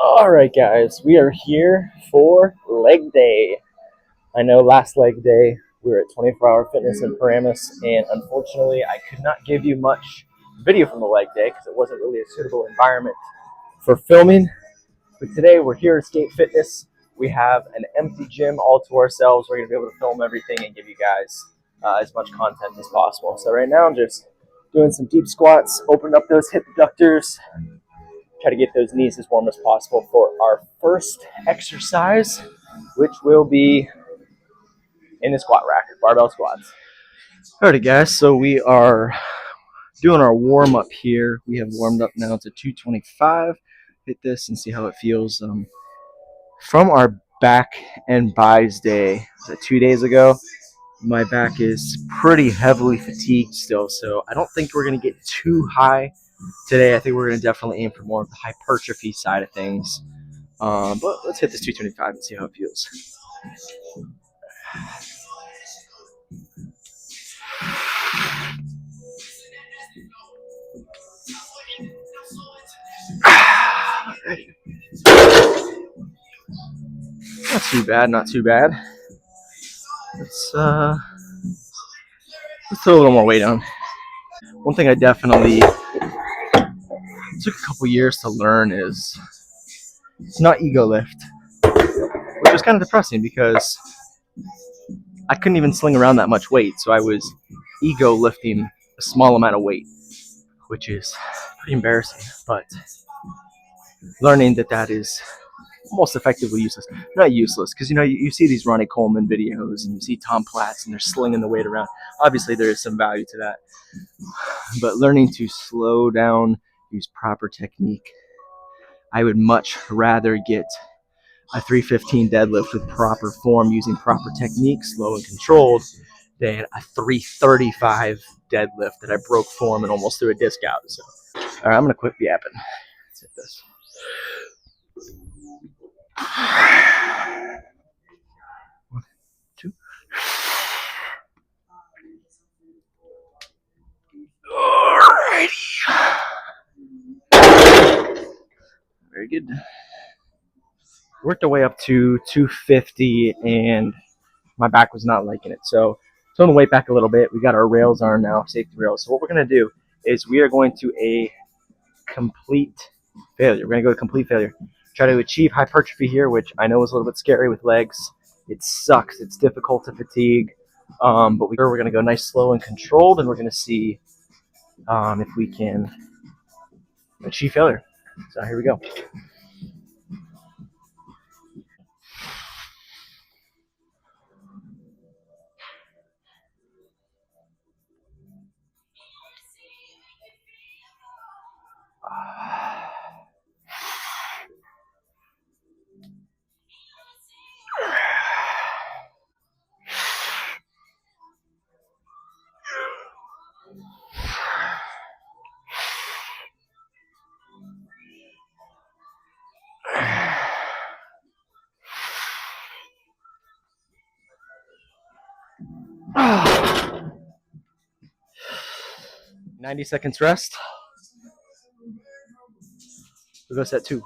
All right, guys, we are here for leg day. I know last leg day we were at 24 Hour Fitness in Paramus, and unfortunately, I could not give you much video from the leg day because it wasn't really a suitable environment for filming. But today we're here at Escape Fitness. We have an empty gym all to ourselves. We're going to be able to film everything and give you guys as much content as possible. So right now I'm just doing some deep squats, open up those hip abductors, try to get those knees as warm as possible for our first exercise, which will be in the squat rack, barbell squats. Alrighty, guys, so we are doing our warm up here. We have warmed up now to 225. Hit this and see how it feels. From our back and buys day, was that 2 days ago? My back is pretty heavily fatigued still, so I don't think we're going to get too high today. I think we're going to definitely aim for more of the hypertrophy side of things. But let's hit this 225 and see how it feels. Not too bad, not too bad. Let's throw a little more weight on. One thing I definitely took a couple years to learn is it's not ego lift, which was kind of depressing because I couldn't even sling around that much weight, so I was ego lifting a small amount of weight, which is pretty embarrassing. But learning that is almost effectively useless. Not useless, because you see these Ronnie Coleman videos and you see Tom Platz and they're slinging the weight around. Obviously, there is some value to that. But learning to slow down, use proper technique. I would much rather get a 315 deadlift with proper form using proper technique, slow and controlled, than a 335 deadlift that I broke form and almost threw a disc out. So, all right, I'm going to quit yapping. Let's hit this. One, two. Alrighty. Very good. Worked our way up to 250, and my back was not liking it. So, throwing the weight back a little bit. We got our rails on now, safety rails. So, what we're going to do is we are going to a complete failure. We're going to go to complete failure. Try to achieve hypertrophy here, which I know is a little bit scary with legs. It sucks. It's difficult to fatigue. But we're going to go nice, slow, and controlled, and we're going to see if we can achieve failure. So here we go. Ah. 90 seconds rest. We'll go set 2.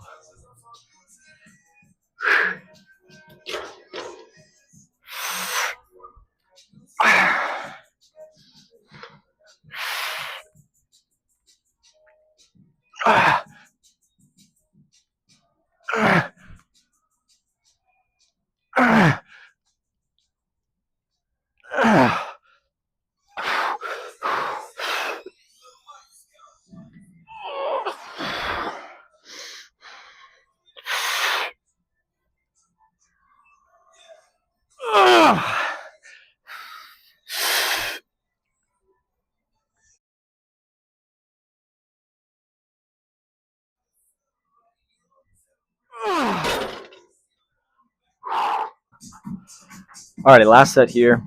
Alrighty, last set here.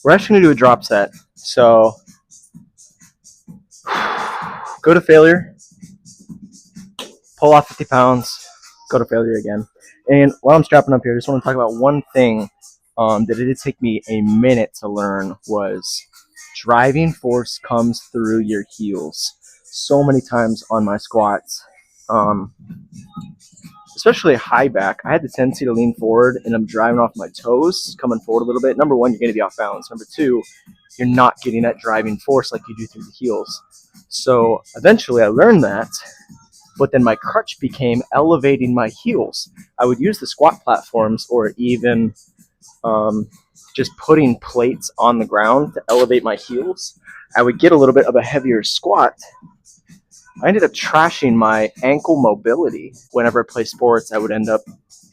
We're actually going to do a drop set. So go to failure, pull off 50 pounds, go to failure again. And while I'm strapping up here, I just want to talk about one thing that it did take me a minute to learn was driving force comes through your heels. So many times on my squats, Especially high back, I had the tendency to lean forward and I'm driving off my toes, coming forward a little bit. Number one, you're going to be off balance. Number two, you're not getting that driving force like you do through the heels. So eventually I learned that, but then my crutch became elevating my heels. I would use the squat platforms or even just putting plates on the ground to elevate my heels. I would get a little bit of a heavier squat. I ended up trashing my ankle mobility. Whenever I play sports, I would end up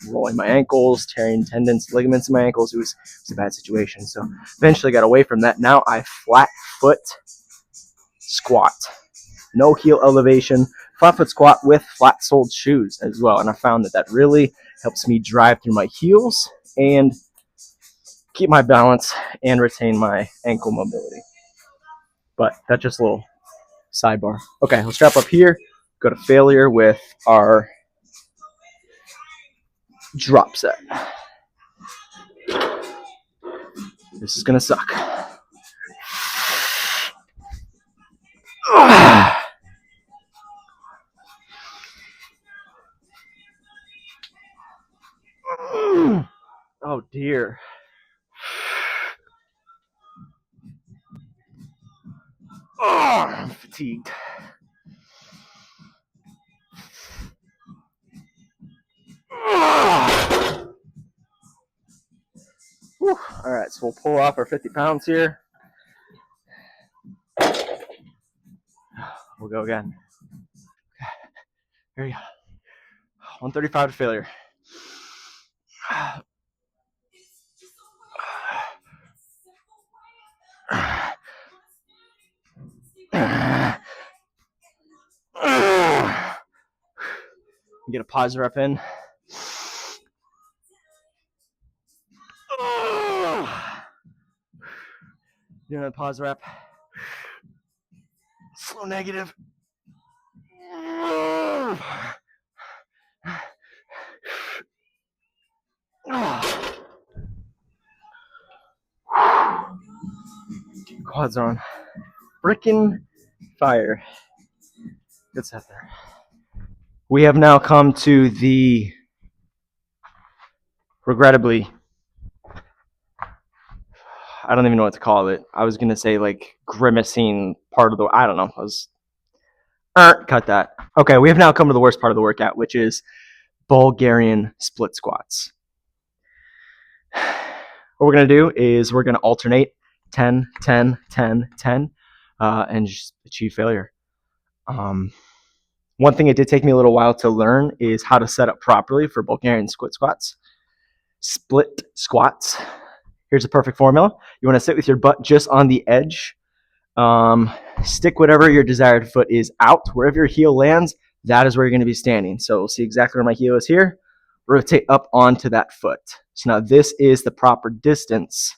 rolling my ankles, tearing tendons, ligaments in my ankles. It was a bad situation. So eventually got away from that. Now I flat foot squat. No heel elevation. Flat foot squat with flat soled shoes as well. And I found that really helps me drive through my heels and keep my balance and retain my ankle mobility. But that's just a little sidebar. Okay, let's wrap up here. Go to failure with our drop set. This is gonna suck. Oh dear. Oh, I'm fatigued. Whew. All right, so we'll pull off our 50 pounds here. We'll go again. Here we go. 135 to failure. Get a pause rep in. Doing a pause rep. Slow negative. Quads on. Frickin' fire. Good set there. We have now come to the, regrettably, I don't even know what to call it. I was gonna say like grimacing part of the, I don't know. Cut that. Okay, we have now come to the worst part of the workout, which is Bulgarian split squats. What we're gonna do is we're gonna alternate 10, 10, 10, 10, and just achieve failure. One thing it did take me a little while to learn is how to set up properly for Bulgarian split squats. Split squats. Here's a perfect formula. You want to sit with your butt just on the edge. Stick whatever your desired foot is out. Wherever your heel lands, that is where you're going to be standing. So we'll see exactly where my heel is here. Rotate up onto that foot. So now this is the proper distance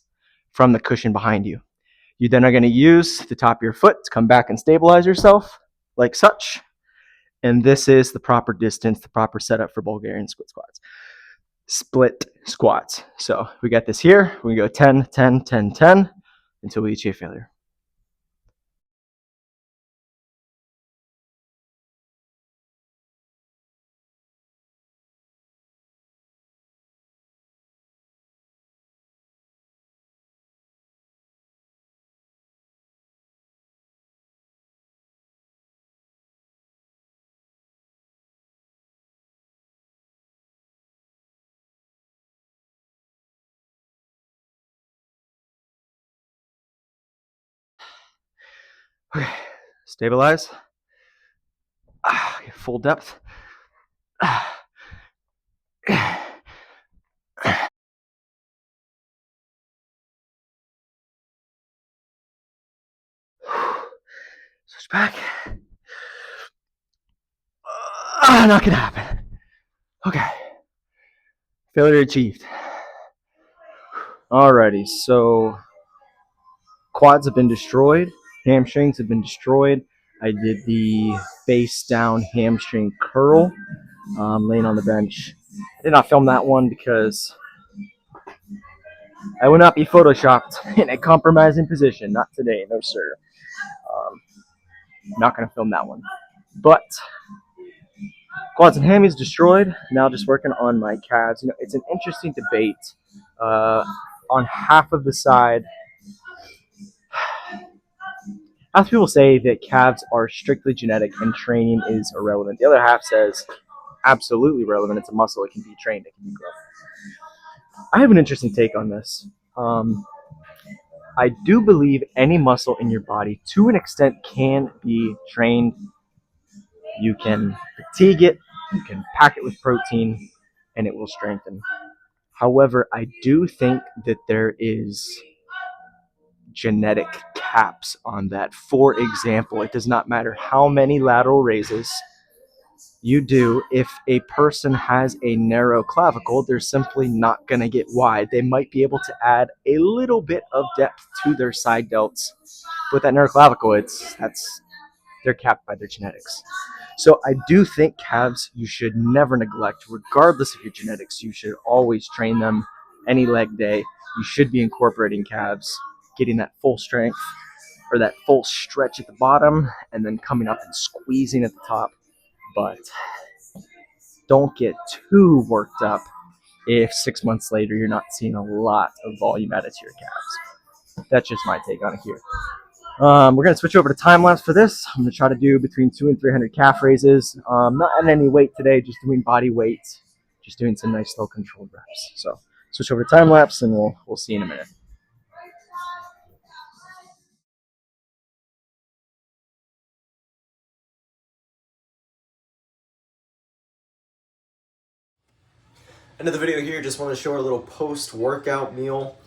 from the cushion behind you. You then are going to use the top of your foot to come back and stabilize yourself like such. And this is the proper distance, the proper setup for Bulgarian split squats. Split squats. So we got this here. We go 10, 10, 10, 10 until we achieve failure. Okay, stabilize. Full depth. Switch back. Not gonna happen. Okay. Failure achieved. Alrighty, so quads have been destroyed. Hamstrings have been destroyed. I did the face down hamstring curl, laying on the bench. I did not film that one because I will not be photoshopped in a compromising position. Not today, no sir. Not going to film that one. But Quads and hammies destroyed. Now just working on my calves. You know, it's an interesting debate. Uh, on half of the side, half people say that calves are strictly genetic and training is irrelevant. The other half says absolutely relevant. It's a muscle. It can be trained. It can be grown. I have an interesting take on this. I do believe any muscle in your body, to an extent, can be trained. You can fatigue it, you can pack it with protein, and it will strengthen. However, I do think that there is genetic caps on that. For example, it does not matter how many lateral raises you do. If a person has a narrow clavicle, they're simply not going to get wide. They might be able to add a little bit of depth to their side delts. With that narrow clavicle, they're capped by their genetics. So I do think calves you should never neglect, regardless of your genetics. You should always train them any leg day. You should be incorporating calves, getting that full strength or that full stretch at the bottom, and then coming up and squeezing at the top. But don't get too worked up if 6 months later you're not seeing a lot of volume added to your calves. That's just my take on it here. We're going to switch over to time lapse for this. I'm going to try to do between 200 and 300 calf raises. Not adding any weight today, just doing body weight, just doing some nice slow controlled reps. So switch over to time lapse, and we'll see in a minute. End of the video here. Just want to show a little post-workout meal.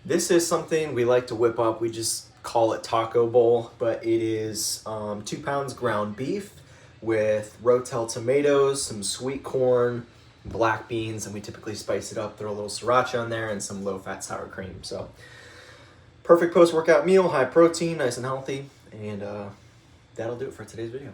This is something we like to whip up. We just call it taco bowl, but it is 2 pounds ground beef with Rotel tomatoes, some sweet corn, black beans, and we typically spice it up, throw a little sriracha on there, and some low-fat sour cream. So perfect post-workout meal, high protein, nice and healthy, and that'll do it for today's video.